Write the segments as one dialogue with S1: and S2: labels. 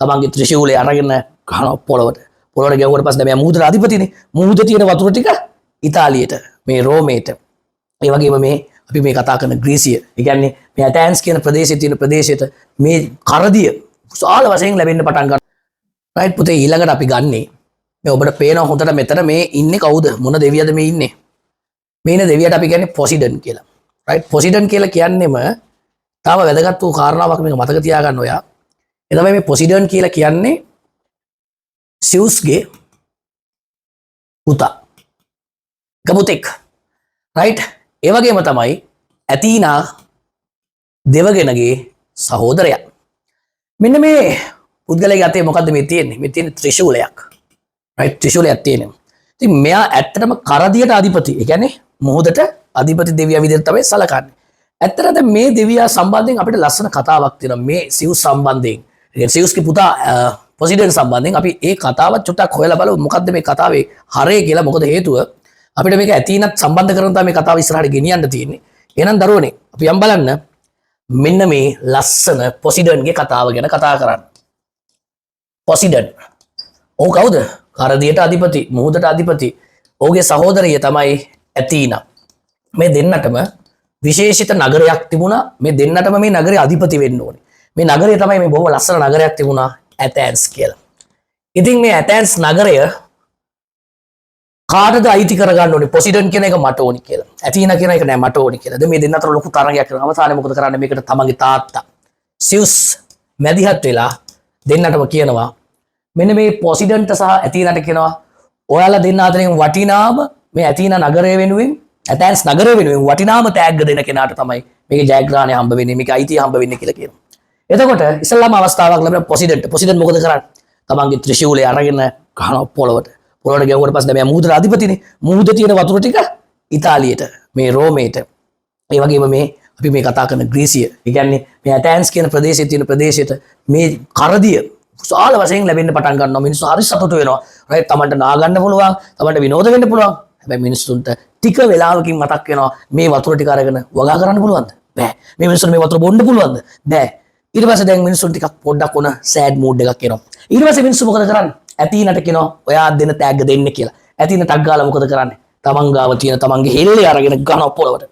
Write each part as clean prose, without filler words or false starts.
S1: තමන්ගේ ත්‍රිශූලය අරගෙන ගහනවා පොළවට. පොළවට ගැහුවට පස්සේ දැන් මුහුදට අධිපතිනේ. මුහුදේ තියෙන වතුර ටික ඉතාලියට, මේ රෝමේට. ඒ වගේම මේ අපි මේ කතා කරන ග්‍රීසිය. ඒ කියන්නේ මේ ඇතැන්ස් කියන ප්‍රදේශයේ තියෙන ප්‍රදේශයට මේ කරදිය විශාල වශයෙන් ලැබෙන්න පටන් ගන්නවා. රයිට් පුතේ ඊළඟට අපි ගන්නේ මේ ඔබට පේනවා හොඳට මෙතන මේ ඉන්නේ කවුද? මොන දෙවියද මේ ඉන්නේ? මේන දෙවියට අපි කියන්නේ පොසිඩන් කියලා. රයිට් පොසිඩන් කියලා කියන්නේම තාම වැදගත් වූ කාරණාවක් මේක මතක තියාගන්න ඔයා. ඒ තමයි මේ පොසිඩන් කියලා කියන්නේ සියුස්ගේ පුතා. ගමුතෙක්. රයිට් ඒ වගේම තමයි ඇතීනා දෙවගෙනගේ සහෝදරයා. මෙන්න මේ පුද්ගලයාගේ අතේ මොකද්ද මේ තියෙන්නේ? මේ තියෙන ත්‍රිශූලයක්. රයිට් ත්‍රිශූලයක් තියෙනවා. ඉතින් මෙයා ඇත්තටම කරදියට අධිපති. ඒ කියන්නේ මොහොතට අධිපති දෙවියා විදිහට තමයි සලකන්නේ. ඇත්තටම දැන් මේ දෙවියා සම්බන්ධයෙන් අපිට ලස්සන කතාවක් තියෙනවා. මේ සියුස් සම්බන්ධයෙන්. ඒ කියන්නේ සියුස්ගේ පුතා පොසිඩන් සම්බන්ධයෙන් අපි ඒ කතාවත් චුට්ටක් හොයලා බලමු. මොකද්ද මේ කතාවේ හරය කියලා. මොකද හේතුව අපිට මේක ඇතීනත් සම්බන්ධ කරගෙන තමයි මේ කතාව ඉස්සරහට ගෙනියන්න තියෙන්නේ. එහෙනම් දරුවනේ අපි යම් බලන්න මෙන්න මේ ලස්සන පොසිඩන්ගේ කතාව ගැන කතා කරන්න. පොසිඩන්. ඔහු කවුද? කරදියට අධිපති, මුහුදට අධිපති. ඔහුගේ සහෝදරිය තමයි ඇතීනා. මේ දෙන්නටම විශේෂිත නගරයක් තිබුණා. මේ දෙන්නටම මේ නගරේ අධිපති වෙන්න ඕනේ. මේ නගරය තමයි මේ බොහොම ලස්සන නගරයක් තිබුණා ඇතැන්ස් කියලා. ඉතින් මේ ඇතැන්ස් නගරය කාටද අයිති කරගන්න ඕනේ? පොසිඩන් කියන එක මට ඕනි කියලා. ඇතීනා කියන එක නෑ මට ඕනි කියලා. දැන් මේ දෙන්න අතර ලොකු තරගයක් කරනවා. අවසානයේ මොකද කරන්නේ? මේකට තමන්ගේ තාත්තා සියුස් මැදිහත් වෙලා දෙන්නටම කියනවා මෙන්න මේ පොසිඩන්ට සහ ඇතීනාට කියනවා ඔයාලා දෙන්න අතරින් වටිනාම මේ ඇතීනා නගරය වෙනුවෙන් ඇතැන්ස් නගරය වෙනුවෙන් වටිනාම තෑග්ග දෙන කෙනාට තමයි මේකේ ජයග්‍රහණය හම්බ වෙන්නේ, මේකේ අයිතිය හම්බ වෙන්නේ කියලා කියනවා. එතකොට ඉස්ලාම අවස්ථාවක් ලැබෙන පොසිඩන්ට මොකද කරන්නේ? තමන්ගේ ත්‍රිශූලය අරගෙන ගහනවා පොළවට. පොළවට ගැහුවට පස්සේ දැන් මුහුදට අධිපතිනේ. මුහුදේ තියෙන වතුර ටික ඉතාලියට, මේ රෝමේට. ඒ වගේම මේ අපි මේ කතා කරන ග්‍රීසිය. ඒ කියන්නේ මේ ඇතැන්ස් කියන ප්‍රදේශයේ තියෙන ප්‍රදේශයට මේ කරදිය විශාල වශයෙන් ලැබෙන්න පටන් ගන්නවා. මිනිස්සු හරි සතුටු වෙනවා. රයිට් තමන්ට නා ගන්න පුළුවන්, තමන්ට විනෝද වෙන්න පුළුවන්. හැබැයි මිනිස්සුන්ට ටික වෙලාවකින් මතක් වෙනවා මේ වතුර ටික අරගෙන වගා කරන්න පුළුවන්ද? බෑ. මේ මිනිස්සුන්ට මේ වතුර බොන්න පුළුවන්ද? බෑ. ඊට පස්සේ දැන් මිනිස්සුන් ටිකක් පොඩ්ඩක් උන සෑඩ් මූඩ් එකක් එනවා. ඊට පස්සේ මිනිස්සු මොකද කරන්නේ? ඇතීනට කියනවා ඔයා දෙන තෑග්ග දෙන්න කියලා. ඇතීන ටක් ගාලා මොකද කරන්නේ? තමන් ගාව තියෙන තමන්ගේ හෙල්ලේ අරගෙන ගහනවා පොළවට.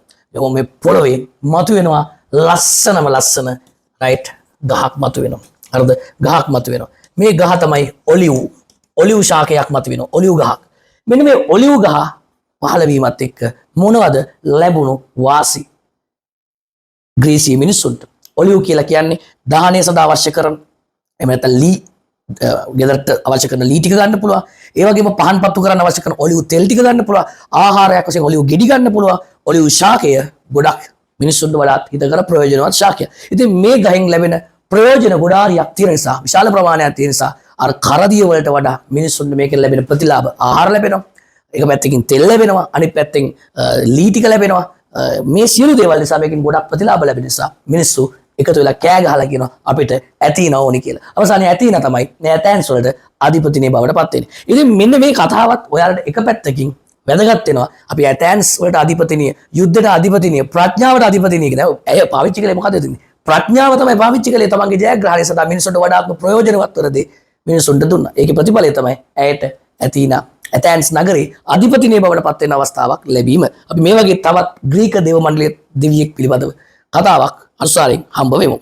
S1: මේ පොළවේ මතුවෙනවා ලස්සන රයිට් ගහක් මතුවෙනවා. හරිද? ගහක් මතුවෙනවා. මේ ගහ තමයි ඔලිව් ශාකයක් මතුවෙනවා. ඔලිව් ගහක්. මෙන්න මේ ඔලිව් ගහ පහළ වීමත් එක්ක මොනවද ලැබුණු වාසි? ග්‍රීසි මිනිස්සුන්ට ඔලිව් කියලා කියන්නේ දහනය සඳහා අවශ්‍ය කරන එහෙම නැත්නම් ලී ගෙදරට අවශ්‍ය කරන ලී ටික ගන්න පුළුවන්. ඒ වගේම පහන් පත්තු කරන්න අවශ්‍ය කරන ඔලිව් තෙල් ටික ගන්න පුළුවන්. ආහාරයක් වශයෙන් ඔලිව් ගෙඩි ගන්න පුළුවන්. ඔලිව් ශාකය ගොඩක් මිනිස්සුන්ට වඩාත් හිතකර ප්‍රයෝජනවත් ශාකයක්. ඉතින් මේ ගහෙන් ලැබෙන ප්‍රයෝජන ගොඩාරියක් තියෙන නිසා, විශාල ප්‍රමාණයක් තියෙන නිසා අර කරදිය වලට වඩා මිනිස්සුන්ට මේකෙන් ලැබෙන ප්‍රතිලාභ ආහාර ලැබෙනවා. එක පැත්තකින් තෙල් ලැබෙනවා, අනිත් පැත්තෙන් ලී ටික ලැබෙනවා. මේ සියලු දේවල් නිසා මේකෙන් ගොඩක් ප්‍රතිලාභ ලැබෙන නිසා මිනිස්සු එකතු වෙලා කෑ ගහලා කියනවා අපිට ඇතීනා ඕනි කියලා. අවසානයේ ඇතීනා තමයි ඇතැන්ස් වලට අධිපතිනේ බවට පත් වෙන්නේ. ඉතින් මෙන්න මේ කතාවත් ඔයාලට එක පැත්තකින් වැදගත් වෙනවා. අපි ඇතැන්ස් වලට අධිපතිනිය, යුද්ධයට අධිපතිනිය, ප්‍රඥාවට අධිපතිනිය කියලා. ඇය පාවිච්චි කළේ මොකද දෙන්නේ? ප්‍රඥාව තමයි පාවිච්චි කළේ තමන්ගේ ජයග්‍රහණය සඳහා මිනිස්සුන්ට වඩාත්ම ප්‍රයෝජනවත් වන දේ මිනිස්සුන්ට දුන්නා. ඒකේ ප්‍රතිඵලය තමයි ඇයට ඇතීනා ඇතැන්ස් නගරේ අධිපතිනිය බවට පත් වෙන අවස්ථාවක් ලැබීම. අපි මේ වගේ තවත් ග්‍රීක දේව මණ්ඩලයේ දෙවියෙක් පිළිබඳව කතාවක් අනුසාරයෙන් හම්බ වෙමු.